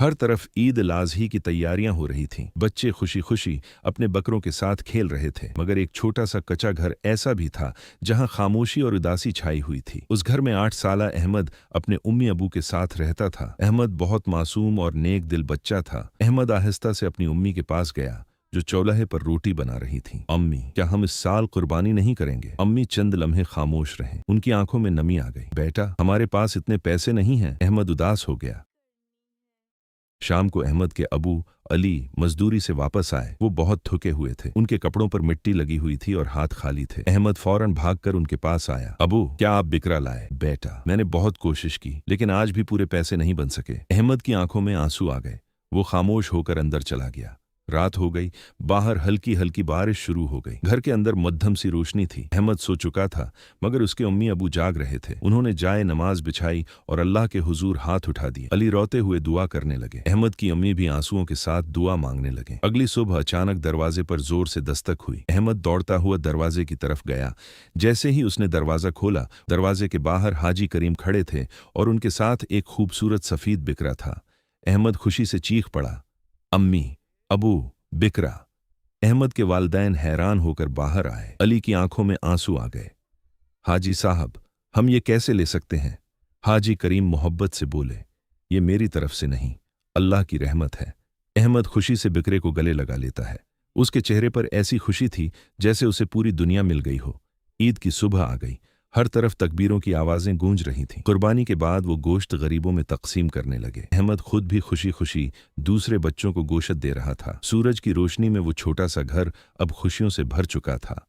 हर तरफ ईद उल अज़हा की तैयारियां हो रही थीं। बच्चे खुशी खुशी अपने बकरों के साथ खेल रहे थे, मगर एक छोटा सा कच्चा घर ऐसा भी था जहां खामोशी और उदासी छाई हुई थी। उस घर में 8 साला अहमद अपने उम्मी अबू के साथ रहता था। अहमद बहुत मासूम और नेक दिल बच्चा था। अहमद आहिस्ता से अपनी उम्मी के पास गया जो चौलाहे पर रोटी बना रही थी। अम्मी, क्या हम इस साल कुर्बानी नहीं करेंगे? अम्मी चंद लम्हे खामोश रहे। उनकी आंखों में नमी आ गई। बेटा, हमारे पास इतने पैसे नहीं हैं। अहमद उदास हो गया। शाम को अहमद के अबू अली मजदूरी से वापस आए। वो बहुत थके हुए थे। उनके कपड़ों पर मिट्टी लगी हुई थी और हाथ खाली थे। अहमद फौरन भागकर उनके पास आया। अबू, क्या आप बिकरा लाए? बेटा, मैंने बहुत कोशिश की लेकिन आज भी पूरे पैसे नहीं बन सके। अहमद की आंखों में आंसू आ गए। वो खामोश होकर अंदर चला गया। रात हो गई। बाहर हल्की हल्की बारिश शुरू हो गई। घर के अंदर मध्यम सी रोशनी थी। अहमद सो चुका था मगर उसके उम्मी अबू जाग रहे थे। उन्होंने जाए नमाज बिछाई और अल्लाह के हुजूर हाथ उठा दिए। अली रोते हुए दुआ करने लगे। अहमद की अम्मी भी आंसुओं के साथ दुआ मांगने लगे। अगली सुबह अचानक दरवाजे पर जोर से दस्तक हुई। अहमद दौड़ता हुआ दरवाजे की तरफ गया। जैसे ही उसने दरवाजा खोला, दरवाजे के बाहर हाजी करीम खड़े थे और उनके साथ एक खूबसूरत सफीद बिकरा था। अहमद खुशी से चीख पड़ा, अम्मी, अबू, बिकरा। अहमद के वालिदैन हैरान होकर बाहर आए। अली की आंखों में आंसू आ गए। हाजी साहब, हम ये कैसे ले सकते हैं? हाजी करीम मोहब्बत से बोले, ये मेरी तरफ से नहीं, अल्लाह की रहमत है। अहमद खुशी से बिकरे को गले लगा लेता है। उसके चेहरे पर ऐसी खुशी थी जैसे उसे पूरी दुनिया मिल गई हो। ईद की सुबह आ गई। हर तरफ तकबीरों की आवाजें गूंज रही थीं। कुर्बानी के बाद वो गोश्त गरीबों में तकसीम करने लगे। अहमद खुद भी खुशी खुशी दूसरे बच्चों को गोश्त दे रहा था। सूरज की रोशनी में वो छोटा सा घर अब खुशियों से भर चुका था।